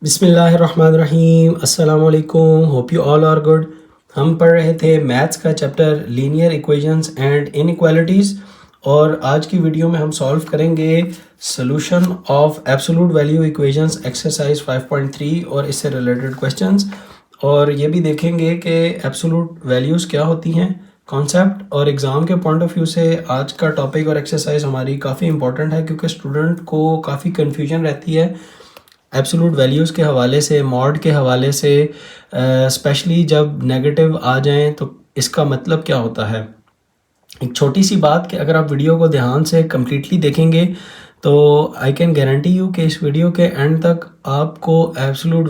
बिस्मिल्लाहिर्रहमानिर्रहीम। अस्सलाम वालेकुम। Hope you all are good. हम पढ़ रहे थे मैथ्स का chapter linear equations and inequalities और आज की वीडियो में हम सॉल्व करेंगे solution of absolute value equations exercise 5.3 और इससे रिलेटेड क्वेश्चंस, और ये भी देखेंगे कि एब्सोल्यूट वैल्यूज़ क्या होती हैं, कॉन्सेप्ट। और एग्ज़ाम के पॉइंट ऑफ व्यू से आज का टॉपिक और एक्सरसाइज हमारी काफ़ी इंपॉर्टेंट है क्योंकि स्टूडेंट को काफ़ी कन्फ्यूजन रहती है एब्सोल्यूट वैल्यूज़ के हवाले से, मॉड के हवाले से, स्पेशली जब नेगेटिव आ जाएं तो इसका मतलब क्या होता है। एक छोटी सी बात कि अगर आप वीडियो को ध्यान से कम्प्लीटली देखेंगे तो आई कैन गारंटी यू कि इस वीडियो के एंड तक आपको एब्सोल्यूट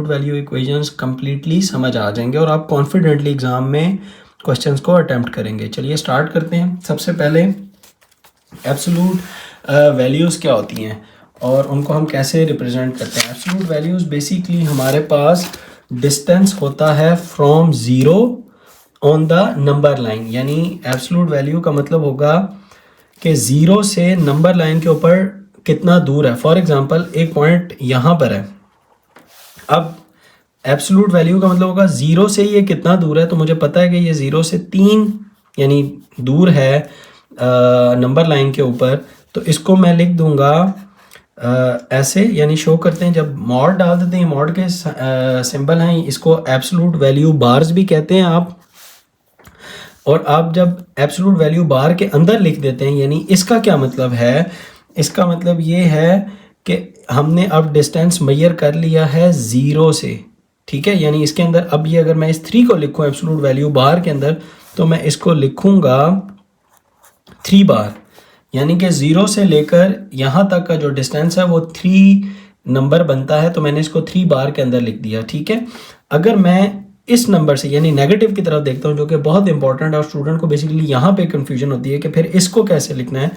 वैल्यू इक्वेशंस कम्प्लीटली समझ आ जाएंगे और आप कॉन्फिडेंटली एग्ज़ाम में क्वेश्चंस को अटैम्प्ट करेंगे। चलिए स्टार्ट करते हैं। सबसे पहले एब्सोल्यूट वैल्यूज़ क्या होती हैं और उनको हम कैसे रिप्रेजेंट करते हैं। एब्सोल्यूट वैल्यूज़ बेसिकली हमारे पास डिस्टेंस होता है from zero on the number line, यानी एब्सोल्यूट वैल्यू का मतलब होगा कि ज़ीरो से नंबर लाइन के ऊपर कितना दूर है। फॉर एग्जांपल एक पॉइंट यहाँ पर है, अब एब्सोल्यूट वैल्यू का मतलब होगा ज़ीरो से ये कितना दूर है, तो मुझे पता है कि ये ज़ीरो से 3 यानी दूर है नंबर लाइन के ऊपर, तो इसको मैं लिख दूंगा ऐसे, यानी शो करते हैं जब मॉड डाल देते हैं, मॉड के सिंबल हैं, इसको एब्सोल्यूट वैल्यू बार्स भी कहते हैं आप। और आप जब एब्सोल्यूट वैल्यू बार के अंदर लिख देते हैं, यानी इसका क्या मतलब है, इसका मतलब ये है कि हमने अब डिस्टेंस मेजर कर लिया है ज़ीरो से, ठीक है। यानी इसके अंदर अब ये अगर मैं इस 3 को लिखूँ एब्सोल्यूट वैल्यू बार के अंदर, तो मैं इसको लिखूँगा 3 बार, यानी कि ज़ीरो से लेकर यहाँ तक का जो डिस्टेंस है वो 3 नंबर बनता है, तो मैंने इसको 3 बार के अंदर लिख दिया, ठीक है। अगर मैं इस नंबर से यानी नेगेटिव की तरफ देखता हूँ, जो कि बहुत इंपॉर्टेंट है और स्टूडेंट को बेसिकली यहाँ पे कंफ्यूजन होती है कि फिर इसको कैसे लिखना है,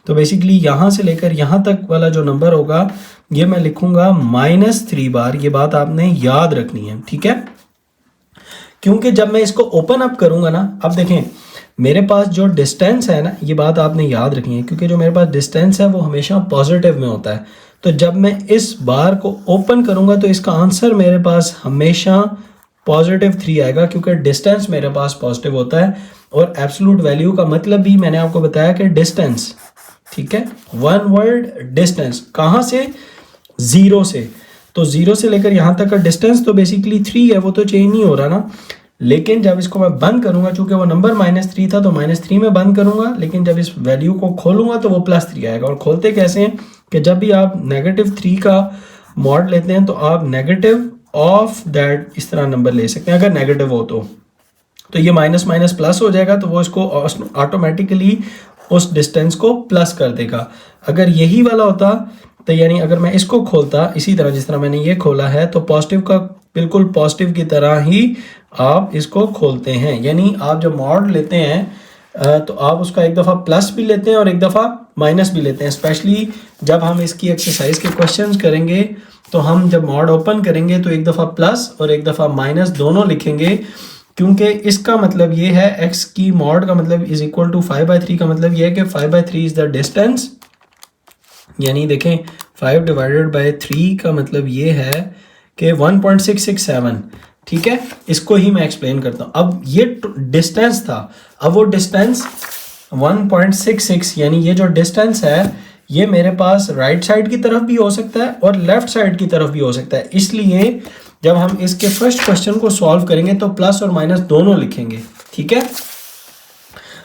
तो बेसिकली यहाँ से लेकर यहाँ तक वाला जो नंबर होगा ये मैं लिखूँगा -3 बार। ये बात आपने याद रखनी है, ठीक है, क्योंकि जब मैं इसको ओपन अप करूँगा ना, अब देखें मेरे पास जो डिस्टेंस है ना, ये बात आपने याद रखनी है, क्योंकि जो मेरे पास डिस्टेंस है वो हमेशा पॉजिटिव में होता है। तो जब मैं इस बार को ओपन करूँगा तो इसका आंसर मेरे पास हमेशा +3 आएगा, क्योंकि डिस्टेंस मेरे पास पॉजिटिव होता है। और एब्सोल्यूट वैल्यू का मतलब भी मैंने आपको बताया कि डिस्टेंस, ठीक है, वन वर्ड डिस्टेंस, कहाँ से, ज़ीरो से, तो ज़ीरो से लेकर यहाँ तक का डिस्टेंस तो बेसिकली 3 है, वो तो चेंज नहीं हो रहा ना। लेकिन जब इसको मैं बंद करूंगा, चूंकि वो नंबर -3 था तो -3 में बंद करूंगा, लेकिन जब इस वैल्यू को खोलूंगा तो वो +3 आएगा। और खोलते कैसे हैं कि जब भी आप -3 का मॉड लेते हैं तो आप नेगेटिव ऑफ दैट इस तरह नंबर ले सकते हैं। अगर नेगेटिव हो तो ये माइनस माइनस प्लस हो जाएगा, तो वो इसको ऑटोमेटिकली उस डिस्टेंस को प्लस कर देगा। अगर यही वाला होता तो यानी अगर मैं इसको खोलता इसी तरह जिस तरह मैंने ये खोला है, तो पॉजिटिव का बिल्कुल पॉजिटिव की तरह ही आप इसको खोलते हैं। यानी आप जब मॉड लेते हैं तो आप उसका एक दफ़ा प्लस भी लेते हैं और एक दफ़ा माइनस भी लेते हैं। स्पेशली जब हम इसकी एक्सरसाइज के क्वेश्चंस करेंगे तो हम जब मॉड ओपन करेंगे तो एक दफ़ा प्लस और एक दफ़ा माइनस दोनों लिखेंगे, क्योंकि इसका मतलब ये है x की मॉड का मतलब इज इक्वल टू 5/3 का मतलब ये है कि 5/3 इज द डिस्टेंस। यानी देखें 5/3 का मतलब ये है कि 1.667, ठीक है। इसको ही मैं एक्सप्लेन करता हूँ। अब ये डिस्टेंस था, अब वो डिस्टेंस 1.66, यानी ये जो डिस्टेंस है ये मेरे पास राइट साइड की तरफ भी हो सकता है और लेफ्ट साइड की तरफ भी हो सकता है। इसलिए जब हम इसके फर्स्ट क्वेश्चन को सॉल्व करेंगे तो प्लस और माइनस दोनों लिखेंगे, ठीक है।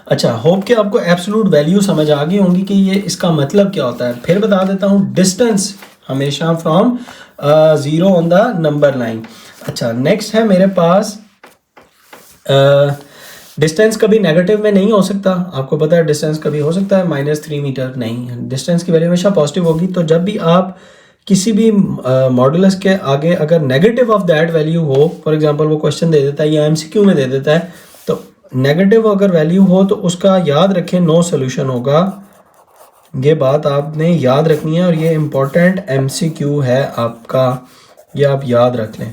अच्छा, होप कि आपको एब्सोल्यूट वैल्यू समझ आ गई होंगी कि ये इसका मतलब क्या होता है। फिर बता देता हूँ, डिस्टेंस हमेशा from zero on the number line. अच्छा, नेक्स्ट है मेरे पास डिस्टेंस कभी नेगेटिव में नहीं हो सकता। आपको पता है डिस्टेंस कभी हो सकता है -3 मीटर, नहीं, डिस्टेंस की वैल्यू हमेशा पॉजिटिव होगी। तो जब भी आप किसी भी मॉडुलस के आगे अगर नेगेटिव ऑफ दैट वैल्यू हो, फॉर एग्जांपल वो क्वेश्चन दे देता है या एमसीक्यू में दे देता है, तो नेगेटिव अगर वैल्यू हो तो उसका याद रखें नो सोल्यूशन होगा। ये बात आपने याद रखनी है और ये इम्पोर्टेंट एमसीक्यू है आपका, ये आप याद रख लें।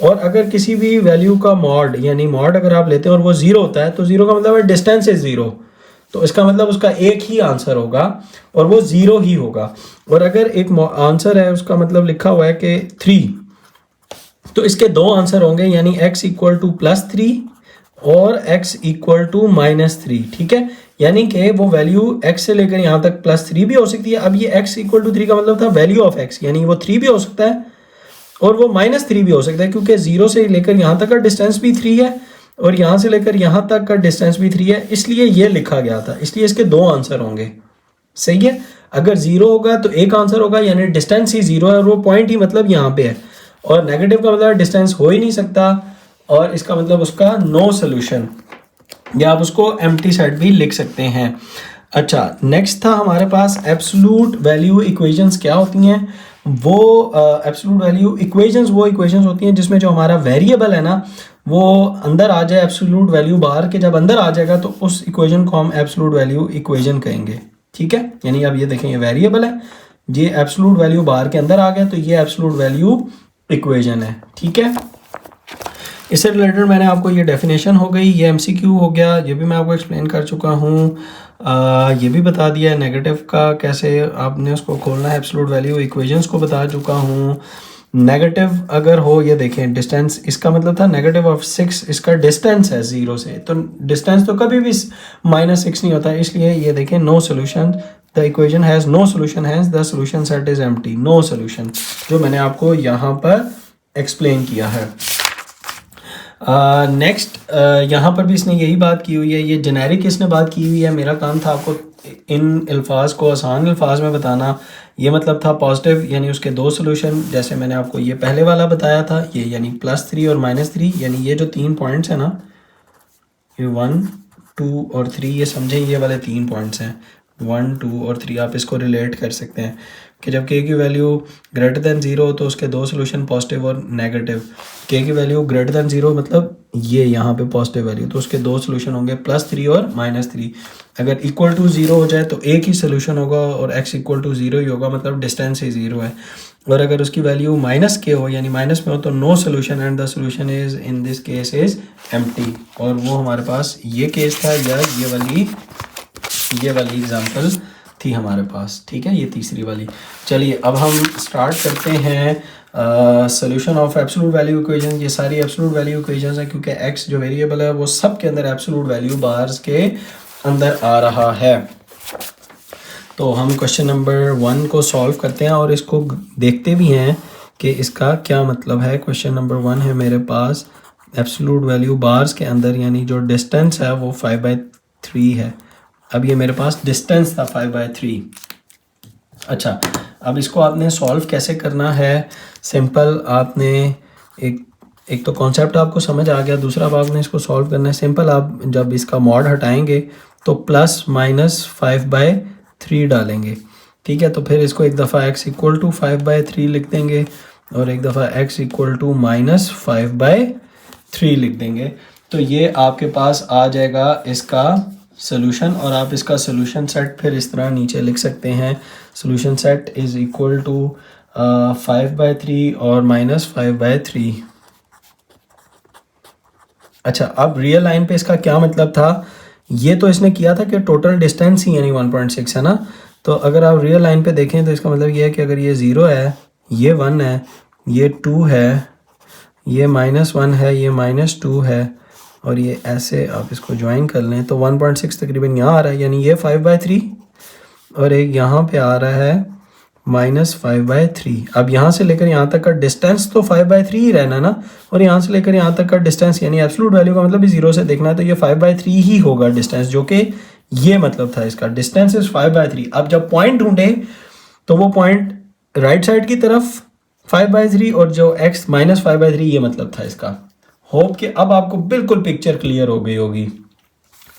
और अगर किसी भी वैल्यू का मॉड, यानी मॉड अगर आप लेते हैं और वो ज़ीरो होता है, तो ज़ीरो का मतलब है डिस्टेंस इज ज़ीरो। तो इसका मतलब उसका एक ही आंसर होगा और वो 0 ही होगा। और अगर एक आंसर है उसका मतलब लिखा हुआ है कि 3, तो इसके दो आंसर होंगे, यानी x इक्वल टू +3 और x इक्वल टू -3। ठीक है, यानी कि वो वैल्यू x से लेकर यहाँ तक +3 भी हो सकती है। अब ये x इक्वल टू 3 का मतलब था वैल्यू ऑफ x, यानी वो 3 भी हो सकता है और वो -3 भी हो सकता है, क्योंकि 0 से लेकर यहाँ तक का डिस्टेंस भी 3 है और यहाँ से लेकर यहाँ तक का डिस्टेंस भी 3 है, इसलिए ये लिखा गया था। इसलिए इसके दो आंसर होंगे। सही है, अगर 0 होगा तो एक आंसर होगा, यानी डिस्टेंस ही 0 है और वो पॉइंट ही मतलब यहाँ पे है, और नेगेटिव का मतलब डिस्टेंस हो ही नहीं सकता, और इसका मतलब उसका नो सोल्यूशन, या आप उसको एम्प्टी सेट भी लिख सकते हैं। अच्छा, नेक्स्ट था हमारे पास एब्सोल्यूट वैल्यू इक्वेशंस क्या होती हैं। वो एब्सोल्यूट वैल्यू इक्वेशंस वो इक्वेशंस होती हैं जिसमें जो हमारा वेरिएबल है ना वो अंदर आ जाए एब्सोल्यूट वैल्यू बाहर के, जब अंदर आ जाएगा तो उस इक्वेशन को हम एब्सोल्यूट वैल्यू इक्वेशन कहेंगे। ठीक है, यानी अब ये देखें ये वेरिएबल है, ये एब्सोल्यूट वैल्यू बाहर के अंदर आ गया तो ये एब्सोल्यूट वैल्यू इक्वेशन है। ठीक है, इससे रिलेटेड मैंने आपको ये डेफिनेशन हो गई, ये एमसीक्यू हो गया, ये भी मैं आपको एक्सप्लेन कर चुका हूँ। ये भी बता दिया है नेगेटिव का कैसे आपने उसको खोलना है, एब्सोल्यूट वैल्यू इक्वेशंस को बता चुका हूँ। नेगेटिव अगर हो, ये देखें डिस्टेंस, इसका मतलब था नेगेटिव ऑफ 6, इसका डिस्टेंस है 0 से, तो डिस्टेंस तो कभी भी -6 नहीं होता, इसलिए ये देखें no solution, the equation has no solution, has the solution set is empty, no solution, जो मैंने आपको यहाँ पर एक्सप्लेन किया है। नेक्स्ट यहाँ पर भी इसने यही बात की हुई है, ये जेनेरिक इसने बात की हुई है। मेरा काम था आपको इन अल्फाज को आसान अल्फाज में बताना। ये मतलब था पॉजिटिव यानी उसके दो सोल्यूशन, जैसे मैंने आपको ये पहले वाला बताया था, ये यानी +3 और -3, यानी ये जो 3 पॉइंट्स हैं ना, ये 1, 2 और 3, ये समझें ये वाले 3 पॉइंट्स हैं 1, 2 और 3। आप इसको रिलेट कर सकते हैं कि जब k की वैल्यू ग्रेटर दैन 0 हो तो उसके दो सोल्यूशन पॉजिटिव और नेगेटिव। k की वैल्यू ग्रेटर दैन 0 मतलब ये यहाँ पे पॉजिटिव वैल्यू, तो उसके दो सोल्यूशन होंगे +3 और -3। अगर इक्वल टू 0 हो जाए तो एक ही सोल्यूशन होगा और x इक्वल टू 0 ही होगा, मतलब डिस्टेंस ही 0 है। और अगर उसकी वैल्यू -k हो यानी माइनस में हो तो no solution and the solution is in this case is empty. और वो हमारे पास ये केस था, या ये वाली एग्जांपल थी हमारे पास। ठीक है, ये तीसरी वाली। चलिए अब हम स्टार्ट करते हैं solution of absolute value equation. ये सारी एब्सोल्यूट वैल्यू इक्वेशंस हैं क्योंकि x जो वेरिएबल है वो सब के अंदर एब्सोल्यूट वैल्यू बार्स के अंदर आ रहा है। तो हम क्वेश्चन नंबर 1 को सॉल्व करते हैं और इसको देखते भी हैं कि इसका क्या मतलब है। क्वेश्चन नंबर 1 है मेरे पास, एब्सोल्यूट वैल्यू बार्स के अंदर यानी जो डिस्टेंस है वो 5/3 है। अब ये मेरे पास डिस्टेंस था 5/3। अच्छा, अब इसको आपने सॉल्व कैसे करना है। सिंपल, आपने एक तो कॉन्सेप्ट आपको समझ आ गया, दूसरा अब आपने इसको सॉल्व करना है। सिंपल, आप जब इसका मॉड हटाएंगे तो +-5/3 डालेंगे। ठीक है, तो फिर इसको एक दफ़ा x इक्वल टू 5/3 लिख देंगे और एक दफ़ा x इक्वल टू -5/3 लिख देंगे। तो ये आपके पास आ जाएगा इसका सोल्यूशन, और आप इसका सोल्यूशन सेट फिर इस तरह नीचे लिख सकते हैं। Solution set is equal to 5/3 और -5/3। अच्छा, अब रियल लाइन पे इसका क्या मतलब था। ये तो इसने किया था कि टोटल डिस्टेंस ही यानी 1.6 है ना। तो अगर आप रियल लाइन पे देखें तो इसका मतलब ये है कि अगर ये 0 है, ये 1 है, ये 2 है, ये -1 है, ये -2 है, और ये ऐसे आप इसको ज्वाइन कर लें तो 1.6 तकरीबन यहाँ आ रहा है, यानी ये 5/3 और एक यहाँ पे आ रहा है -5/3। अब यहाँ से लेकर यहाँ तक का डिस्टेंस तो 5/3 ही रहना ना, और यहाँ से लेकर यहाँ तक का डिस्टेंस यानी एब्सोल्यूट वैल्यू का मतलब भी 0 से देखना है, तो ये 5/3 ही होगा डिस्टेंस, जो कि ये मतलब था इसका, डिस्टेंस इज 5/3। अब जब पॉइंट ढूंढे तो वो पॉइंट राइट साइड की तरफ 5/3 और जो x -5/3 ये मतलब था इसका। होप कि अब आपको बिल्कुल पिक्चर क्लियर हो गई होगी।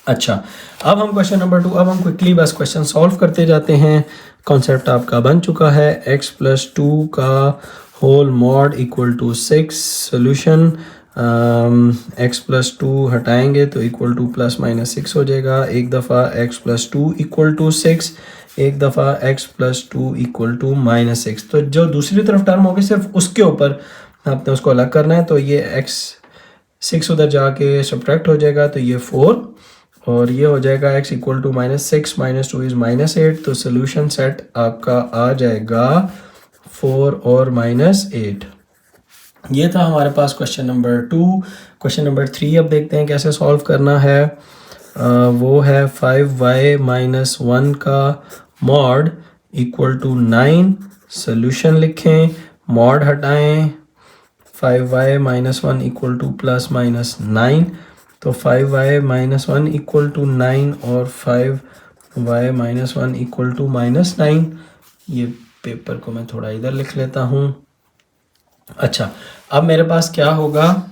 अच्छा, अब हम क्वेश्चन नंबर 2, अब हम क्विकली बस क्वेश्चन सॉल्व करते जाते हैं। कॉन्सेप्ट आपका बन चुका है, x + 2 का whole mod equal to 6। Solution x + 2 हटाएंगे तो इक्वल टू +-6 हो जाएगा। एक दफ़ा x + 2 इक्वल टू 6, एक दफ़ा x + 2 इक्वल टू -6। तो जो दूसरी तरफ टर्म होगी सिर्फ उसके ऊपर आपने उसको अलग करना है। तो ये x 6 उधर जाके सब्ट्रैक्ट हो जाएगा, तो ये 4 और ये हो जाएगा x इक्वल टू -6 -2 इज -8, तो सोल्यूशन सेट आपका आ जाएगा 4 और -8। ये था हमारे पास क्वेश्चन नंबर 2। क्वेश्चन नंबर 3 अब देखते हैं कैसे सॉल्व करना है। वो है 5y - 1 का मॉड इक्वल टू 9। सोल्यूशन लिखें, मॉड हटाएं, 5y - 1 इक्वल टू ±9, तो 5y - 1 इक्वल टू 9 और 5y - 1 इक्वल टू -9। ये पेपर को मैं थोड़ा इधर लिख लेता हूँ। अच्छा, अब मेरे पास क्या होगा,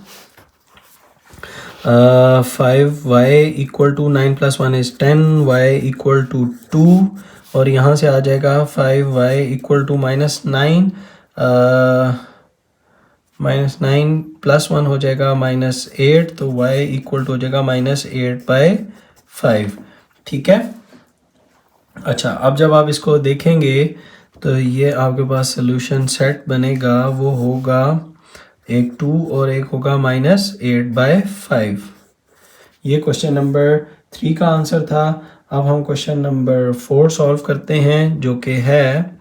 5y equal to 9 + 1 is 10, y equal to 2, और यहाँ से आ जाएगा 5y इक्वल टू -9, -9 + 1 हो जाएगा -8, तो y इक्वल टू हो जाएगा -8/5। ठीक है। अच्छा, अब जब आप इसको देखेंगे तो ये आपके पास सोल्यूशन सेट बनेगा, वो होगा एक 2 और एक होगा -8/5। ये क्वेश्चन नंबर 3 का आंसर था। अब हम क्वेश्चन नंबर 4 सॉल्व करते हैं, जो कि है,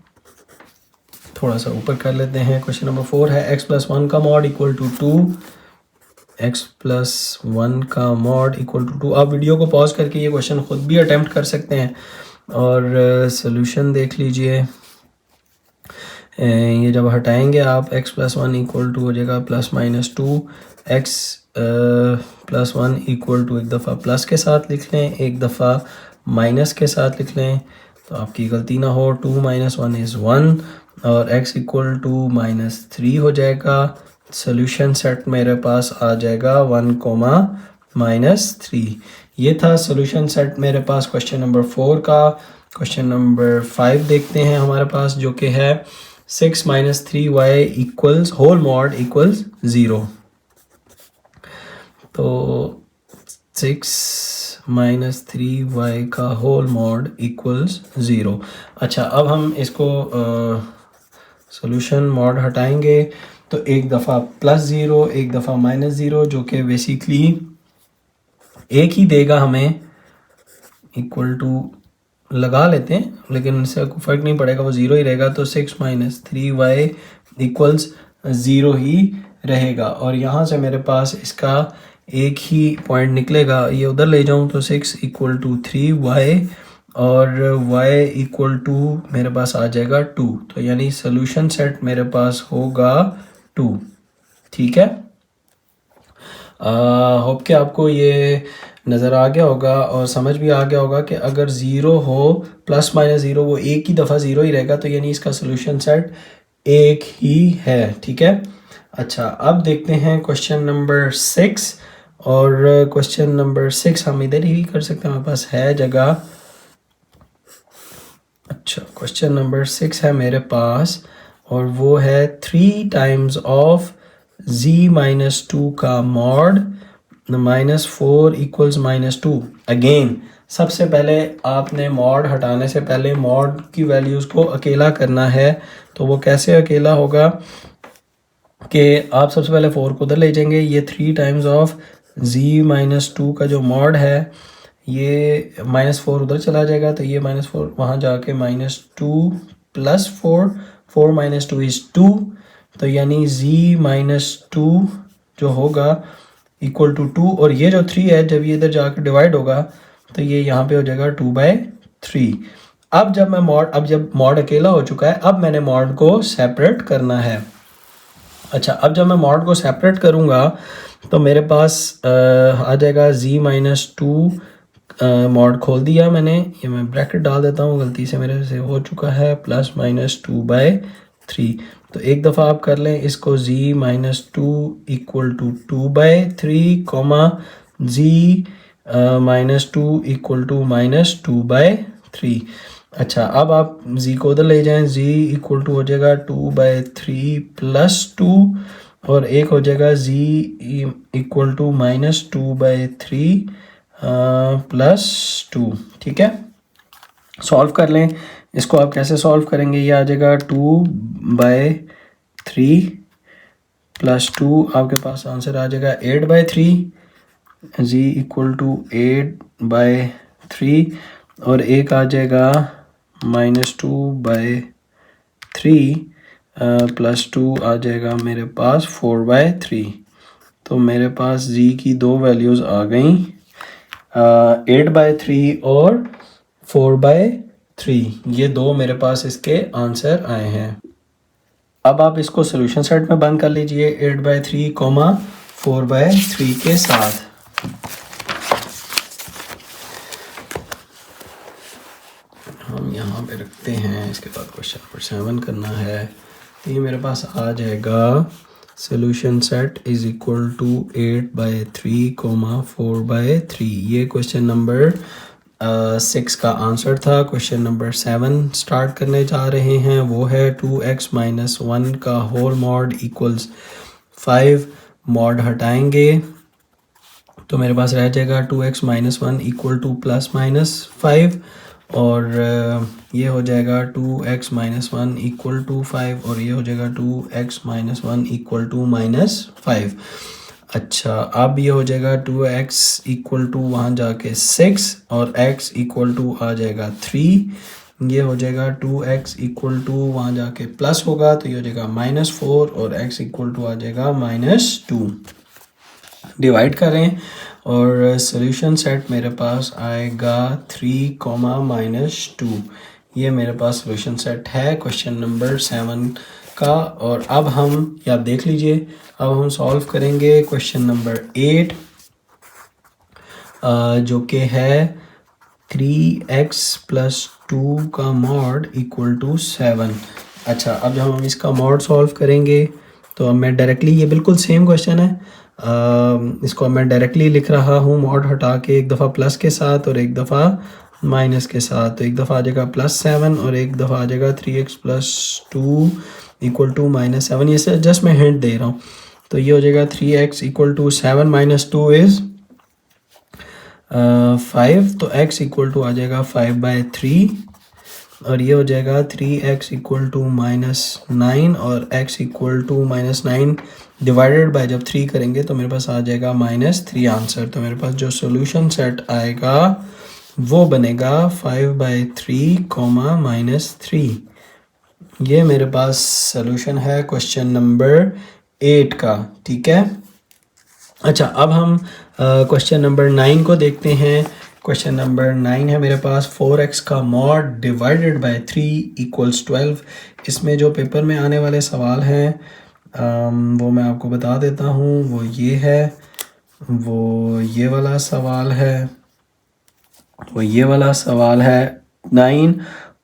थोड़ा सा ऊपर कर लेते हैं। क्वेश्चन नंबर 4 है x + 1 का मॉड इक्वल टू 2, x + 1 का मॉड इक्वल टू 2। आप वीडियो को पॉज करके ये क्वेश्चन खुद भी अटेम्प्ट कर सकते हैं और सोल्यूशन देख लीजिए। ये जब हटाएंगे आप, x + 1 इक्वल टू हो जाएगा ±2, x + 1 इक्वल टू एक दफ़ा प्लस के साथ लिख लें, एक दफ़ा माइनस के साथ लिख लें, तो आपकी गलती ना हो। 2 - 1 इज़ 1 और x इक्वल टू -3 हो जाएगा। सोल्यूशन सेट मेरे पास आ जाएगा 1, -3। ये था सोल्यूशन सेट मेरे पास क्वेश्चन नंबर 4 का। क्वेश्चन नंबर 5 देखते हैं हमारे पास, जो कि है 6 - 3y equals whole mod equals 0। तो 6 - 3y का होल मॉड इक्वल्स 0। अच्छा, अब हम इसको सोल्यूशन मॉड हटाएंगे, तो एक दफ़ा +0, एक दफ़ा -0, जो कि बेसिकली एक ही देगा हमें, इक्वल टू लगा लेते हैं, लेकिन इससे कोई फ़र्क नहीं पड़ेगा, वो 0 ही रहेगा। तो 6 - 3y इक्वल्स 0 ही रहेगा। और यहाँ से मेरे पास इसका एक ही पॉइंट निकलेगा, ये उधर ले जाऊँ तो 6 इक्वल टू 3y और y इक्वल टू मेरे पास आ जाएगा 2, तो यानी सोल्यूशन सेट मेरे पास होगा 2। ठीक है। होप कि आपको ये नज़र आ गया होगा और समझ भी आ गया होगा कि अगर 0 हो, ±0, वो एक ही दफ़ा 0 ही रहेगा, तो यानी इसका सोल्यूशन सेट एक ही है। ठीक है। अच्छा, अब देखते हैं क्वेश्चन नंबर 6, और क्वेश्चन नंबर 6 हम इधर ही कर सकते हैं, हमारे पास है जगह। अच्छा, क्वेश्चन नंबर 6 है मेरे पास, और वो है 3 टाइम्स ऑफ z - 2 का मॉड -4 इक्वल्स -2। अगेन, सबसे पहले आपने मॉड हटाने से पहले मॉड की वैल्यूज़ को अकेला करना है। तो वो कैसे अकेला होगा कि आप सबसे पहले 4 को उधर ले जाएंगे, ये 3 टाइम्स ऑफ z - 2 का जो मॉड है, ये -4 उधर चला जाएगा, तो ये -4 वहाँ जाके -2 + 4, 4 - 2 इज़ 2, तो यानी z - 2 जो होगा इक्वल टू 2, और ये जो 3 है, जब ये इधर जाकर डिवाइड होगा तो ये यहाँ पे हो जाएगा 2/3। अब जब मॉड अकेला हो चुका है, अब मैंने मॉड को सेपरेट करना है। अच्छा, अब जब मैं मॉड को सेपरेट करूँगा तो मेरे पास आ जाएगा z - 2, मॉड खोल दिया मैंने, ये मैं ब्रैकेट डाल देता हूँ, गलती से मेरे से हो चुका है, +-2/3। तो एक दफ़ा आप कर लें इसको, z - 2 equal to 2/3, z - 2 equal to -2/3। अच्छा, अब आप z को उधर ले जाएं, z इक्वल टू हो जाएगा 2/3 + 2, और एक हो जाएगा z इक्वल टू -2/3 +2। ठीक है। सॉल्व कर लें इसको। आप कैसे सॉल्व करेंगे, ये आ जाएगा 2/3 + 2, आपके पास आंसर आ जाएगा 8/3। z इक्वल टू 8/3 और एक आ जाएगा -2/3 +2 आ जाएगा मेरे पास 4/3। तो मेरे पास z की दो वैल्यूज़ आ गई 8/3 और 4/3। ये दो मेरे पास इसके आंसर आए हैं। अब आप इसको सोल्यूशन सेट में बंद कर लीजिए 8/3 4/3 के साथ। हम यहाँ पे रखते हैं, इसके बाद क्वेश्चन नंबर 7 करना है। तो ये मेरे पास आ जाएगा solution set is equal to 8/3 4/3। ये क्वेश्चन नंबर 6 का आंसर था। क्वेश्चन नंबर 7 स्टार्ट करने जा रहे हैं। वो है 2x - 1 का होल मॉड इक्वल्स 5। मॉड हटाएंगे तो मेरे पास रह जाएगा 2x - 1 इक्वल टू ±5 और ये हो जाएगा 2x - 1 इक्वल टू 5 और ये हो जाएगा 2x - 1 इक्वल टू -5। अच्छा, अब ये हो जाएगा 2x इक्वल टू वहाँ जाके 6 और x इक्वल टू आ जाएगा 3। ये हो जाएगा 2x इक्वल टू वहाँ जाके प्लस होगा तो ये हो जाएगा -4 और x इक्वल टू आ जाएगा -2। डिवाइड करें और सॉल्यूशन सेट मेरे पास आएगा 3, -2। ये मेरे पास सॉल्यूशन सेट है क्वेश्चन नंबर 7 का। और अब हम या देख लीजिए, अब हम सॉल्व करेंगे क्वेश्चन नंबर 8 जो कि है 3x + 2 का मॉड इक्वल टू 7। अच्छा, अब जब हम इसका मॉड सॉल्व करेंगे तो अब मैं डायरेक्टली, ये बिल्कुल सेम क्वेश्चन है, इसको मैं डायरेक्टली लिख रहा हूँ मॉड हटा के, एक दफ़ा प्लस के साथ और एक दफ़ा माइनस के साथ। तो एक दफ़ा आ जाएगा +7 और एक दफ़ा आ जाएगा 3x + 2 इक्वल टू -7। ये से जस्ट मैं हिंट दे रहा हूँ। तो ये हो जाएगा 3x इक्वल टू 7 - 2 इज़ 5। तो x इक्वल टू आ जाएगा 5/3 और ये हो जाएगा 3x इक्वल टू -9 और x equal to -9 divided by जब 3 करेंगे तो मेरे पास आ जाएगा -3 आंसर। तो मेरे पास जो सॉल्यूशन सेट आएगा वो बनेगा 5/3 -3। ये मेरे पास सॉल्यूशन है क्वेश्चन नंबर 8 का। ठीक है। अच्छा, अब हम क्वेश्चन नंबर 9 को देखते हैं। क्वेश्चन नंबर 9 है मेरे पास 4x का मॉड डिवाइडेड बाय 3 इक्वल्स 12। इसमें जो पेपर में आने वाले सवाल हैं वो मैं आपको बता देता हूँ। वो ये है, वो ये वाला सवाल है, वो ये वाला सवाल है। 9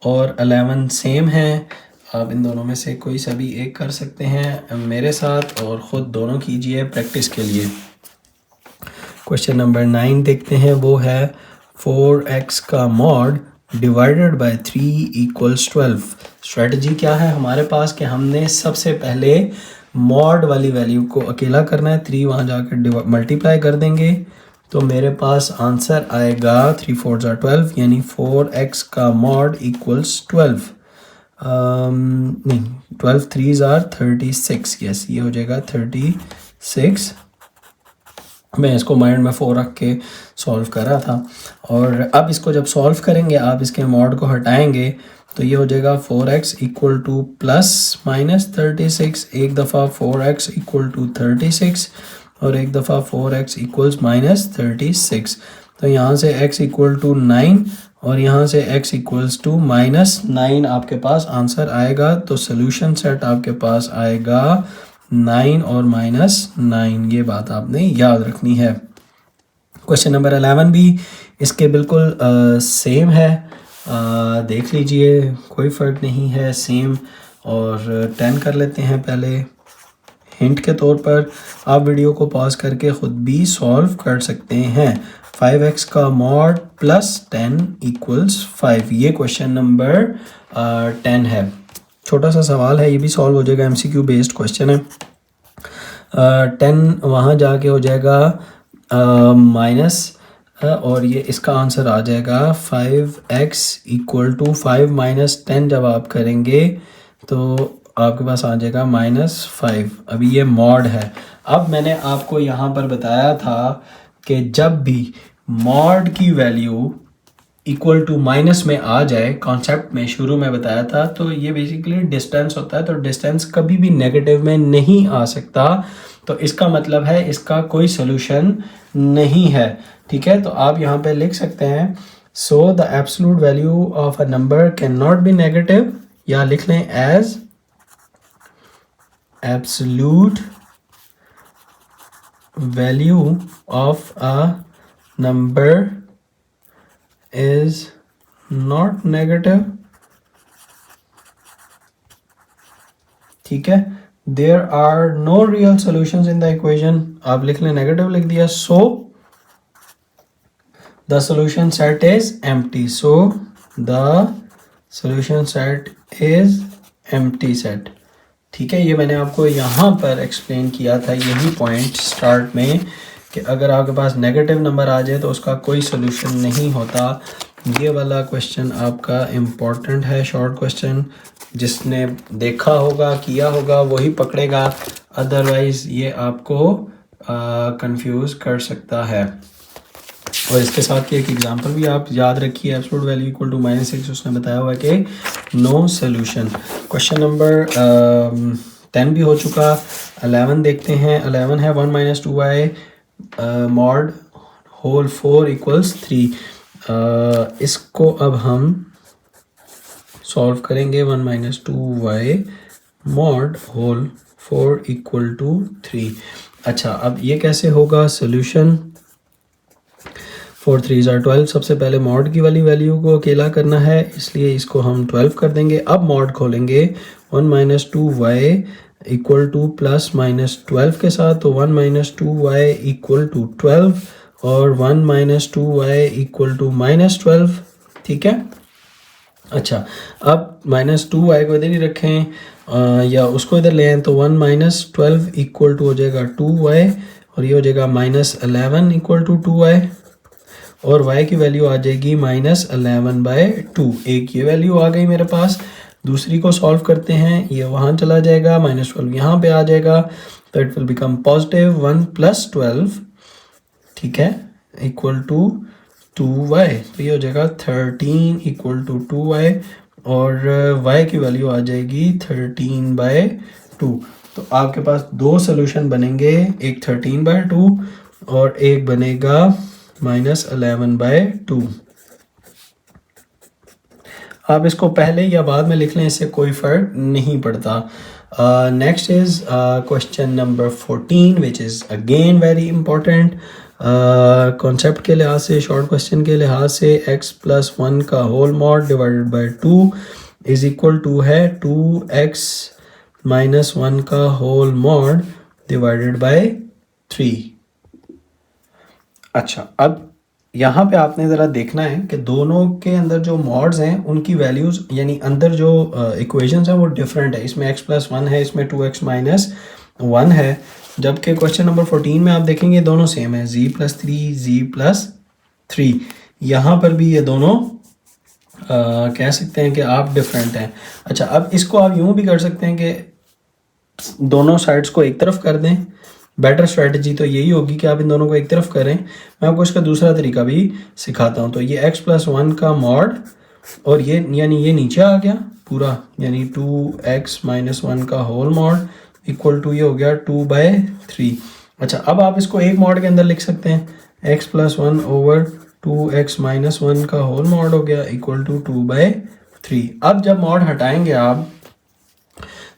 और 11 सेम है। आप इन दोनों में से कोई सा भी एक कर सकते हैं मेरे साथ और ख़ुद दोनों कीजिए प्रैक्टिस के लिए। क्वेश्चन नंबर 9 देखते हैं। वो है 4x का mod divided by 3 equals 12। Strategy क्या है हमारे पास कि हमने सबसे पहले मॉड वाली वैल्यू को अकेला करना है। 3 वहाँ जाकर मल्टीप्लाई कर देंगे तो मेरे पास आंसर आएगा 3 × 4 = 12 यानी 4x का मॉड इक्वल्स 12। नहीं, 12 3s are 36। यस, ये हो जाएगा 36। मैं इसको माइंड में 4 रख के सॉल्व कर रहा था। और अब इसको जब सॉल्व करेंगे आप इसके मॉड को हटाएंगे तो ये हो जाएगा 4x इक्वल टू +-36। एक दफ़ा 4x इक्वल टू 36 और एक दफ़ा 4x इक्वल्स -36। तो यहाँ से x इक्वल टू 9 और यहाँ से x इक्वल्स टू -9 आपके पास आंसर आएगा। तो सोल्यूशन सेट आपके पास आएगा 9 और -9। ये बात आपने याद रखनी है। क्वेश्चन नंबर 11 भी इसके बिल्कुल सेम है। देख लीजिए, कोई फ़र्क नहीं है, सेम। और 10 कर लेते हैं पहले हिंट के तौर पर। आप वीडियो को पॉज करके ख़ुद भी सॉल्व कर सकते हैं। 5x का मॉड +10 इक्वल्स 5। ये क्वेश्चन नंबर 10 है। छोटा सा सवाल है, ये भी सॉल्व हो जाएगा, MCQ बेस्ड क्वेश्चन है। 10 वहाँ जाके हो जाएगा माइनस और ये इसका आंसर आ जाएगा 5x इक्वल टू 5 - 10 जब आप करेंगे तो आपके पास आ जाएगा -5। अभी ये मॉड है। अब मैंने आपको यहाँ पर बताया था कि जब भी मॉड की वैल्यू इक्वल टू माइनस में आ जाए, कॉन्सेप्ट में शुरू में बताया था, तो ये बेसिकली डिस्टेंस होता है, तो डिस्टेंस कभी भी नेगेटिव में नहीं आ सकता, तो इसका मतलब है इसका कोई सोल्यूशन नहीं है। ठीक है, तो आप यहाँ पे लिख सकते हैं so the absolute value of a number can not be negative, या लिख लें as absolute value of a number is not negative। ठीक है, there are no real solutions in the equation, आप लिख लें नेगेटिव लिख दिया, so the solution set is empty, so the solution set is empty set। ठीक है, ये मैंने आपको यहाँ पर एक्सप्लेन किया था यही पॉइंट स्टार्ट में कि अगर आपके पास नेगेटिव नंबर आ जाए तो उसका कोई सोल्यूशन नहीं होता। ये वाला क्वेश्चन आपका इम्पोर्टेंट है, शॉर्ट क्वेश्चन, जिसने देखा होगा किया होगा वही पकड़ेगा, अदरवाइज़ ये आपको कंफ्यूज कर सकता है। और इसके साथ की एक एग्जांपल भी आप याद रखिए, एब्सोल्यूट वैल्यू इक्वल टू -6, उसने बताया हुआ है कि नो सोल्यूशन। क्वेश्चन नंबर 10 भी हो चुका, 11 देखते हैं। 11 है 1 - 2y मॉड होल 4 = 3। इसको अब हम सॉल्व करेंगे। 1 - 2y मॉड होल 4 = 3। अच्छा, अब ये कैसे होगा सोल्यूशन? 4 3s are 12। सबसे पहले मॉड की वाली वैल्यू को अकेला करना है, इसलिए इसको हम 12 कर देंगे। अब मॉड खोलेंगे 1 - 2y = ±12 के साथ, तो 1 - 2y = 12 और 1 - 2y = -12। ठीक है, अच्छा, अब -2y को इधर ही रखें या उसको इधर ले आएं, तो 1 - 12 = हो जाएगा 2y और ये हो जाएगा -11 = 2y और y की वैल्यू आ जाएगी -11/2। एक ये वैल्यू आ गई मेरे पास। दूसरी को सॉल्व करते हैं, ये वहाँ चला जाएगा, -12 यहाँ पे आ जाएगा, तो इट विल बिकम पॉजिटिव 1 + 12, ठीक है, = 2y। तो ये हो जाएगा 13 = 2y और y की वैल्यू आ जाएगी 13/2। तो आपके पास दो सोल्यूशन बनेंगे, एक 13/2 और एक बनेगा -11/2। आप इसको पहले या बाद में लिख लें, इससे कोई फ़र्क नहीं पड़ता। Next is question number 14 which is again very important. Concept के लिहाज से, शॉर्ट क्वेश्चन के लिहाज से, x + 1 का होल मॉड डिवाइडेड बाई 2 = है 2x - 1 का होल मॉड डिवाइडेड बाई 3। अच्छा, अब यहाँ पे आपने ज़रा देखना है कि दोनों के अंदर जो मॉड्स हैं उनकी वैल्यूज़, यानी अंदर जो इक्वेशंस हैं वो डिफरेंट है। इसमें x + 1 है, इसमें 2x - 1 है, जबकि क्वेश्चन नंबर 14 में आप देखेंगे दोनों सेम है, z + 3 z + 3। यहाँ पर भी ये दोनों कह सकते हैं कि आप डिफरेंट हैं। अच्छा, अब इसको आप यूँ भी कर सकते हैं कि दोनों साइड्स को एक तरफ कर दें। बेटर स्ट्रेटजी तो यही होगी कि आप इन दोनों को एक तरफ करें। मैं आपको इसका दूसरा तरीका भी सिखाता हूँ। तो ये x + 1 का मॉड और ये यानी ये नीचे आ गया पूरा, यानी 2x - 1 का होल मॉड = ये हो गया 2/3। अच्छा, अब आप इसको एक मॉड के अंदर लिख सकते हैं, x + 1 / 2x - 1 का होल मॉड हो गया = 2/3। अब जब मॉड हटाएंगे आप,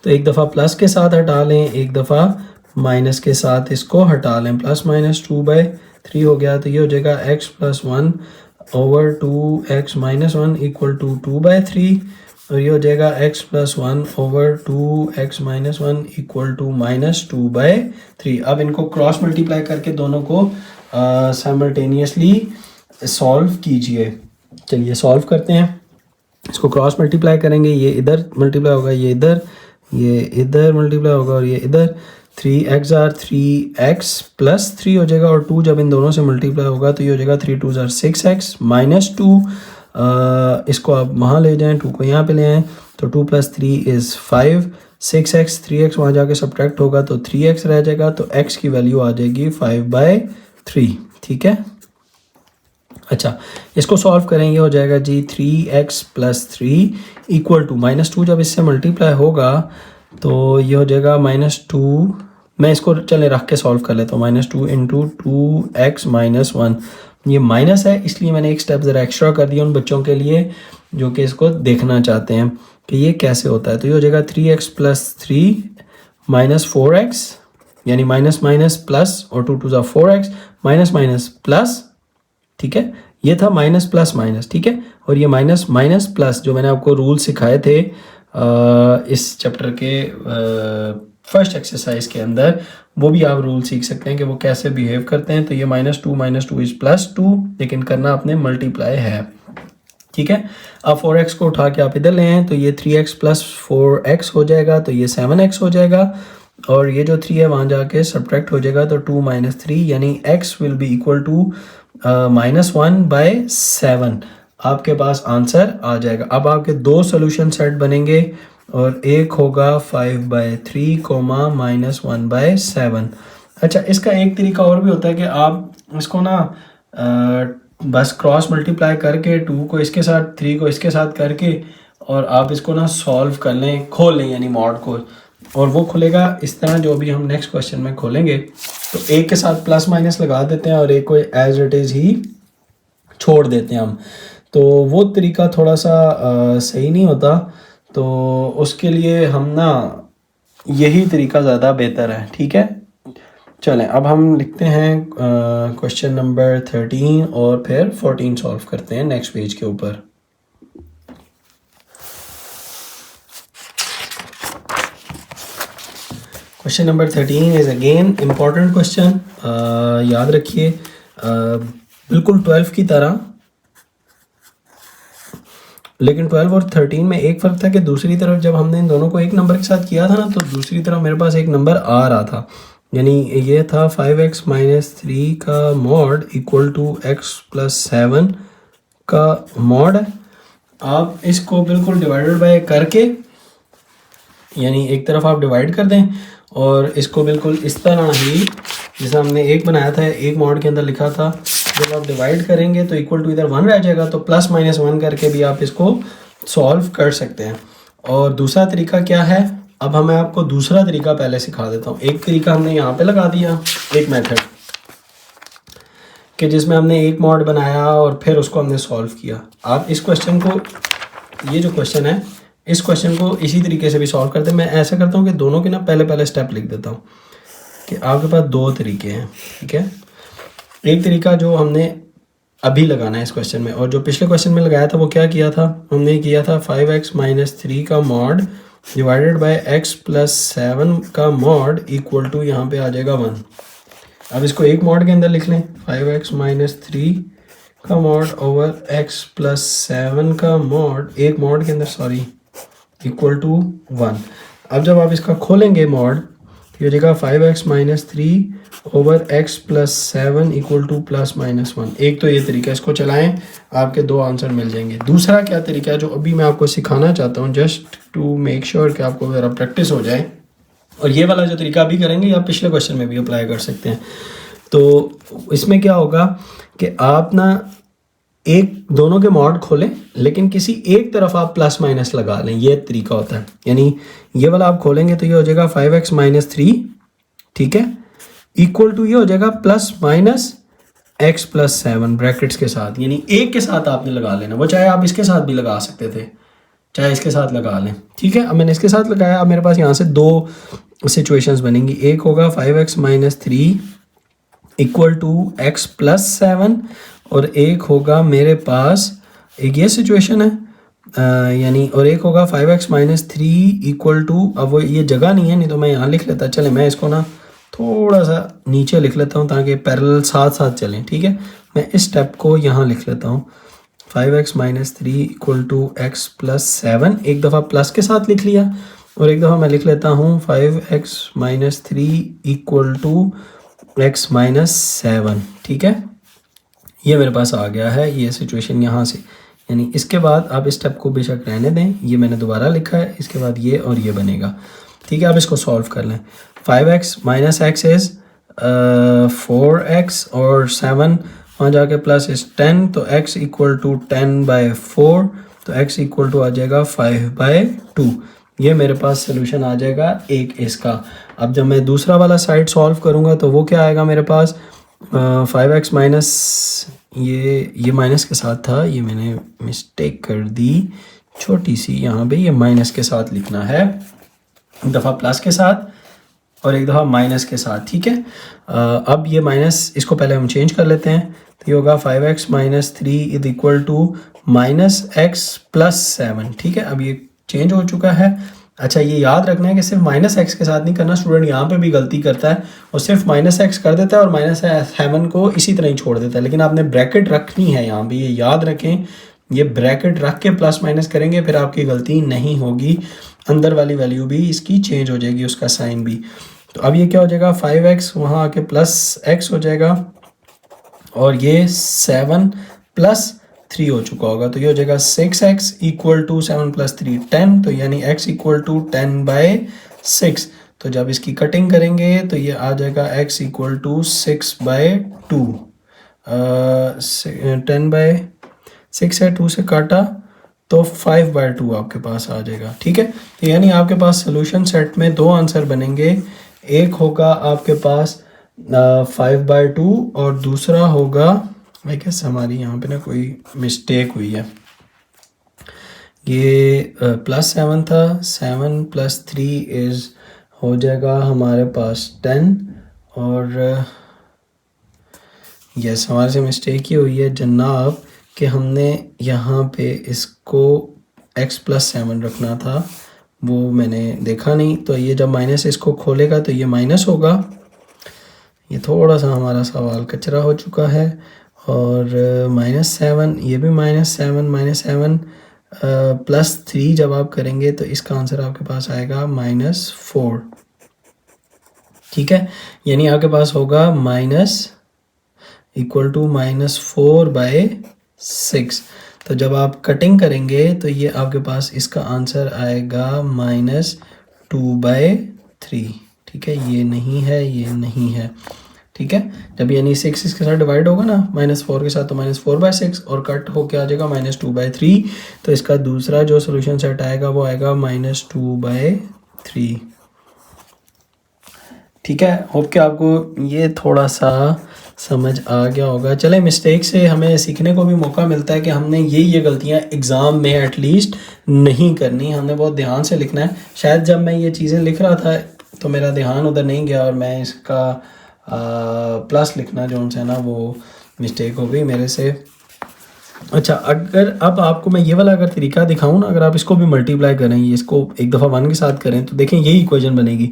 तो एक दफ़ा प्लस के साथ हटा लें, एक दफ़ा माइनस के साथ इसको हटा लें, +- 2/3 हो गया। तो ये हो जाएगा x + 1 / 2x - 1 = 2/3 और ये हो जाएगा x + 1 / 2x - 1 = -2/3। अब इनको क्रॉस मल्टीप्लाई करके दोनों को साइमल्टेनियसली सॉल्व कीजिए। चलिए सॉल्व करते हैं। इसको क्रॉस मल्टीप्लाई करेंगे, ये इधर मल्टीप्लाई होगा, ये इधर मल्टीप्लाई होगा और ये इधर। 3x are 3x + 3 हो जाएगा और 2 जब इन दोनों से मल्टीप्लाई होगा तो ये हो जाएगा 3 2 are 6x - 2। इसको आप वहाँ ले जाएं, 2 को यहाँ पे ले आएँ, तो 2 + 3 is 5, 6x 3x वहाँ जाके सब्ट्रैक्ट होगा तो 3x रह जाएगा, तो x की वैल्यू आ जाएगी 5/3। ठीक है। अच्छा, इसको सॉल्व करेंगे, हो जाएगा जी 3x प्लस 3 इक्वल टू -2। जब इससे मल्टीप्लाई होगा तो ये हो जाएगा -2। मैं इसको चले रख के सॉल्व कर लेता हूँ। -2 इंटू 2x माइनस 1। ये माइनस है इसलिए मैंने एक स्टेप ज़रा एक्स्ट्रा कर दिया उन बच्चों के लिए जो कि इसको देखना चाहते हैं कि ये कैसे होता है। तो ये हो जाएगा 3x प्लस 3 माइनस 4x, यानी माइनस माइनस प्लस, और 2 टू ज़ा 4x, माइनस माइनस प्लस, ठीक है। ये था माइनस प्लस माइनस, ठीक है। और ये माइनस माइनस प्लस जो मैंने आपको रूल सिखाए थे इस चैप्टर के फर्स्ट एक्सरसाइज के अंदर, वो भी आप रूल सीख सकते हैं कि वो कैसे बिहेव करते हैं। तो ये -2 इज +2, लेकिन करना आपने मल्टीप्लाई है, ठीक है। अब 4x को उठा के आप इधर ले आए तो ये 3x प्लस 4x हो जाएगा, तो ये 7x हो जाएगा, और ये जो 3 है वहाँ जाके सब्ट्रैक्ट हो जाएगा, तो 2 - 3 यानी x will be equal to -1/7। आपके पास आंसर आ जाएगा। अब आपके दो सोल्यूशन सेट बनेंगे और एक होगा 5/3 -1/7। अच्छा, इसका एक तरीका और भी होता है कि आप इसको ना बस क्रॉस मल्टीप्लाई करके 2 को इसके साथ 3 को इसके साथ करके और आप इसको ना सॉल्व कर लें, खोल लें यानी मॉड को, और वो खुलेगा इस तरह जो अभी हम नेक्स्ट क्वेश्चन में खोलेंगे। तो एक के साथ प्लस माइनस लगा देते हैं और एक को एज इट इज़ ही छोड़ देते हैं हम। तो वो तरीका थोड़ा सा सही नहीं होता, तो उसके लिए हम ना यही तरीका ज़्यादा बेहतर है, ठीक है। चलें, अब हम लिखते हैं क्वेश्चन नंबर 13 और फिर 14 सॉल्व करते हैं नेक्स्ट पेज के ऊपर। Question number 13 is again important question. याद रखिए बिल्कुल 12 की तरह, लेकिन 12 और 13 में एक फ़र्क था कि दूसरी तरफ जब हमने इन दोनों को एक नंबर के साथ किया था ना, तो दूसरी तरफ मेरे पास एक नंबर आ रहा था, यानी ये था 5x माइनस 3 का mod equal to x plus 7 का मॉड। आप इसको बिल्कुल डिवाइडेड बाय करके, यानी एक तरफ आप डिवाइड कर दें और इसको बिल्कुल इस तरह ही जैसे हमने एक बनाया था, एक मॉड के अंदर लिखा था, जब आप डिवाइड करेंगे तो इक्वल टू इधर 1 रह जाएगा, तो प्लस माइनस 1 करके भी आप इसको सॉल्व कर सकते हैं। और दूसरा तरीका क्या है, अब मैं आपको दूसरा तरीका पहले सिखा देता हूँ। एक तरीका हमने यहाँ पे लगा दिया, एक मेथड कि जिसमें हमने एक मॉड बनाया और फिर उसको हमने सॉल्व किया। आप इस क्वेश्चन को, ये जो क्वेश्चन है, इस क्वेश्चन को इसी तरीके से भी सॉल्व करते हैं। मैं ऐसा करता हूँ कि दोनों के ना पहले स्टेप लिख देता हूँ कि आपके पास दो तरीके हैं, ठीक है। एक तरीका जो हमने अभी लगाना है इस क्वेश्चन में, और जो पिछले क्वेश्चन में लगाया था वो क्या किया था, हमने किया था 5x माइनस 3 का mod divided by x plus 7 का मॉड इक्वल टू यहाँ पे आ जाएगा 1। अब इसको एक मॉड के अंदर लिख लें, 5x माइनस 3 का मॉड ओवर x प्लस 7 का मॉड, एक मॉड के अंदर सॉरी, इक्वल टू 1। अब जब आप इसका खोलेंगे मॉड, ये हो जाएगा 5x minus 3 over x plus 7 equal two plus minus 1। एक तो ये तरीका, इसको चलाएं, आपके दो आंसर मिल जाएंगे। दूसरा क्या तरीका है जो अभी मैं आपको सिखाना चाहता हूँ, जस्ट टू मेक श्योर कि आपको ज़रा प्रैक्टिस हो जाए, और ये वाला जो तरीका अभी करेंगे या पिछले क्वेश्चन में भी अप्लाई कर सकते हैं। तो इसमें क्या होगा कि आप ना एक दोनों के मॉड खोलें, लेकिन किसी एक तरफ आप प्लस माइनस लगा लें, ये तरीका होता है। यानी ये वाला आप खोलेंगे तो ये हो जाएगा 5x माइनस 3, ठीक है, इक्वल टू ये हो जाएगा plus minus x plus 7 brackets के साथ, यानी एक के साथ आपने लगा लेना। वो चाहे आप इसके साथ भी लगा सकते थे, चाहे इसके साथ लगा लें, ठीक है। अब मैंने इसके साथ लगाया। अब मेरे पास यहाँ से दो सिचुएशंस बनेंगी। एक होगा 5x minus 3 equal to x plus 7, और एक होगा मेरे पास, एक ये सिचुएशन है यानी, और एक होगा 5x माइनस 3 इक्वल टू, अब वो ये जगह नहीं है, नहीं तो मैं यहाँ लिख लेता। चले मैं इसको ना थोड़ा सा नीचे लिख लेता हूँ ताकि पैरेलल साथ साथ चलें, ठीक है। मैं इस स्टेप को यहाँ लिख लेता हूँ, 5x minus 3 equal to x plus 7, एक दफ़ा प्लस के साथ लिख लिया, और एक दफ़ा मैं लिख लेता हूँ 5x minus 3 equal to x minus 7, ठीक है। ये मेरे पास आ गया है ये सिचुएशन यहाँ से, यानी इसके बाद आप इस स्टेप को बेशक रहने दें, ये मैंने दोबारा लिखा है, इसके बाद ये और ये बनेगा, ठीक है। अब इसको सॉल्व कर लें। 5x minus x is 4x और 7 वहाँ जाके प्लस इस 10, तो x इक्वल टू 10/4, तो x इक्वल टू आ जाएगा 5/2। ये मेरे पास सोल्यूशन आ जाएगा एक इसका। अब जब मैं दूसरा वाला साइड सॉल्व करूँगा तो वो क्या आएगा मेरे पास, 5x माइनस, ये माइनस के साथ था, ये मैंने मिस्टेक कर दी छोटी सी, यहाँ पे ये माइनस के साथ लिखना है, एक दफ़ा प्लस के साथ और एक दफ़ा माइनस के साथ, ठीक है। अब ये माइनस, इसको पहले हम चेंज कर लेते हैं, तो ये होगा 5x minus 3 is equal to minus x plus 7, ठीक है। अब ये चेंज हो चुका है। अच्छा, ये याद रखना है कि सिर्फ माइनस एक्स के साथ नहीं करना, स्टूडेंट यहाँ पे भी गलती करता है और सिर्फ माइनस एक्स कर देता है और माइनस 7 को इसी तरह ही छोड़ देता है, लेकिन आपने ब्रैकेट रखनी है यहाँ पे, ये याद रखें, ये ब्रैकेट रख के प्लस माइनस करेंगे फिर आपकी गलती नहीं होगी, अंदर वाली वैल्यू भी इसकी चेंज हो जाएगी, उसका साइन भी। तो अब ये क्या हो जाएगा, 5x वहाँ आके प्लस x हो जाएगा और ये 7 प्लस 3 हो चुका होगा, तो ये हो जाएगा 6x इक्वल टू 7 प्लस 3 10, तो यानी x इक्वल टू 10/6। तो जब इसकी कटिंग करेंगे तो ये आ जाएगा x इक्वल टू 6/2, 10/6 है, 2 से काटा तो 5/2 आपके पास आ जाएगा, ठीक है। तो यानी आपके पास सोल्यूशन सेट में दो आंसर बनेंगे, एक होगा आपके पास 5/2 और दूसरा होगा, भाई कैसे हमारी यहाँ पे ना कोई मिस्टेक हुई है, ये +7 था, 7 + 3 इज़ हो जाएगा हमारे पास 10 और यस हमारे से मिस्टेक ये हुई है जनाब कि हमने यहाँ पे इसको x + 7 रखना था, वो मैंने देखा नहीं, तो ये जब माइनस इसको खोलेगा तो ये माइनस होगा, ये थोड़ा सा हमारा सवाल कचरा हो चुका है। और -7, ये भी -7 + 3 जब आप करेंगे तो इसका आंसर आपके पास आएगा -4, ठीक है। यानी आपके पास होगा माइनस इक्वल टू -4/6। तो जब आप कटिंग करेंगे तो ये आपके पास इसका आंसर आएगा -2/3, ठीक है। ये नहीं है, ये नहीं है, ठीक है। जब यानी 6 इसके साथ डिवाइड होगा ना -4 के साथ, तो -4/6 और कट होके आ जाएगा -2/3, तो इसका दूसरा जो सोल्यूशन सेट आएगा वो आएगा -2/3, ठीक है। होप कि आपको ये थोड़ा सा समझ आ गया होगा। चले, मिस्टेक से हमें सीखने को भी मौका मिलता है कि हमने ये गलतियां एग्ज़ाम में एटलीस्ट नहीं करनी, हमने बहुत ध्यान से लिखना है। शायद जब मैं ये चीज़ें लिख रहा था तो मेरा ध्यान उधर नहीं गया और मैं इसका प्लस लिखना जो उनसे ना वो मिस्टेक हो गई मेरे से। अच्छा, अगर अब आपको मैं ये वाला अगर तरीका दिखाऊं ना, अगर आप इसको भी मल्टीप्लाई करें, इसको एक दफ़ा 1 के साथ करें तो देखें यही इक्वेशन बनेगी,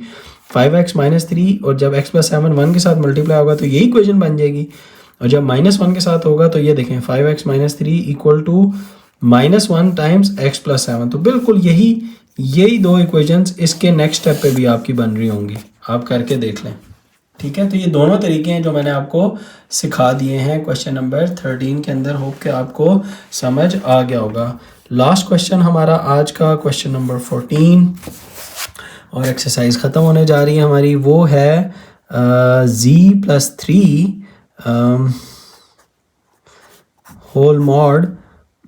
5x - 3 और जब x + 7 1 के साथ मल्टीप्लाई होगा तो यही इक्वेशन बन जाएगी, और जब -1 के साथ होगा तो ये देखें 5x - 3 equal to -1 times x + 7, तो बिल्कुल यही दो इक्वेशंस इसके नेक्स्ट स्टेप पे भी आपकी बन रही होंगी, आप करके देख लें, ठीक है। तो ये दोनों तरीके हैं जो मैंने आपको सिखा दिए हैं क्वेश्चन नंबर 13 के अंदर, होप कि आपको समझ आ गया होगा। लास्ट क्वेश्चन हमारा आज का क्वेश्चन नंबर 14 और एक्सरसाइज ख़त्म होने जा रही है हमारी, वो है z + 3 whole mod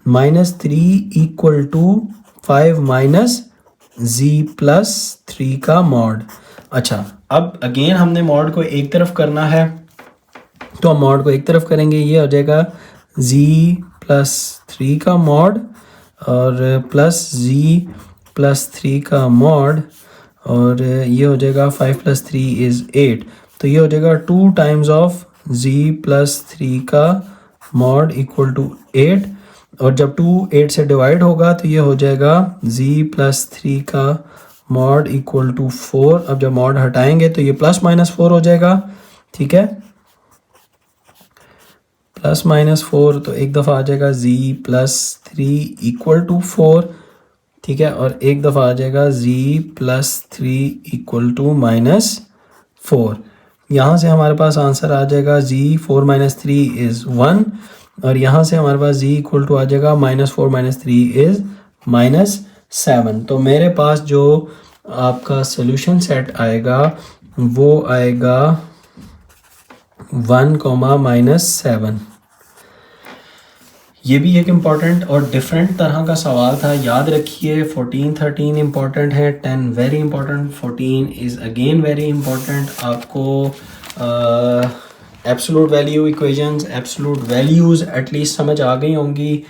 -3 equal to 5 - z + 3 का मॉड। अच्छा, अब अगेन हमने मॉड को एक तरफ करना है, तो हम मॉड को एक तरफ करेंगे, ये हो जाएगा z + 3 का मॉड और प्लस z + 3 का मॉड, और ये हो जाएगा 5 + 3 इज़ 8, तो ये हो जाएगा 2 टाइम्स ऑफ z + 3 का मॉड इक्वल टू 8, और जब 2 8 से डिवाइड होगा तो ये हो जाएगा z + 3 का मॉड इक्वल टू 4। अब जब मॉड हटाएंगे तो ये +- 4 हो जाएगा, ठीक है, +- 4, तो एक दफ़ा आ जाएगा z + 3 इक्वल टू 4, ठीक है, और एक दफ़ा आ जाएगा z + 3 इक्वल टू -4। यहाँ से हमारे पास आंसर आ जाएगा z 4 - 3 इज़ 1, और यहाँ से हमारे पास z इक्वल टू आ जाएगा -4 - 3 इज़ -7। तो मेरे पास जो आपका सोल्यूशन सेट आएगा वो आएगा 1 कॉमा -7। ये भी एक इम्पॉर्टेंट और डिफरेंट तरह का सवाल था, याद रखिए। 14 13 इम्पॉर्टेंट है, 10 very important, 14 is again very important. आपको absolute value equations, absolute values at least समझ आ गई होंगी।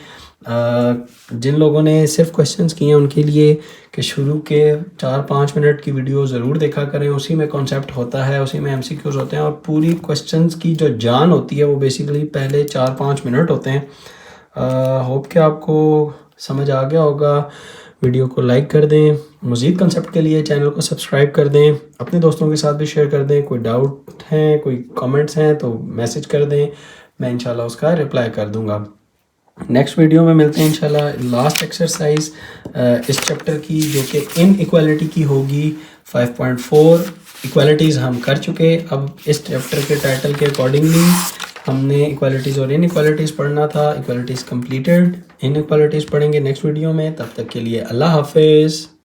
जिन लोगों ने सिर्फ क्वेश्चंस किए हैं उनके लिए कि शुरू के 4-5 मिनट की वीडियो ज़रूर देखा करें, उसी में कॉन्सेप्ट होता है, उसी में एमसीक्यूज़ होते हैं, और पूरी क्वेश्चंस की जो जान होती है वो बेसिकली पहले 4-5 मिनट होते हैं। होप कि आपको समझ आ गया होगा। वीडियो को लाइक कर दें, मज़ीद कंसेप्ट के लिए चैनल को सब्सक्राइब कर दें, अपने दोस्तों के साथ भी शेयर कर दें। कोई डाउट है, कोई कमेंट्स हैं तो मैसेज कर दें, मैं इंशाल्लाह उसका रिप्लाई कर दूंगा। नेक्स्ट वीडियो में मिलते हैं इंशाल्लाह। लास्ट एक्सरसाइज इस चैप्टर की जो कि इन इक्वालिटी की होगी 5.4। इक्वालिटीज़ हम कर चुके, अब इस चैप्टर के टाइटल के अकॉर्डिंगली हमने इक्वालिटीज़ और इन इक्वालिटीज़ पढ़ना था। इक्वालिटीज़ कंप्लीटेड, इन इक्वालिटीज़ पढ़ेंगे नेक्स्ट वीडियो में। तब तक के लिए अल्लाह हाफिज़।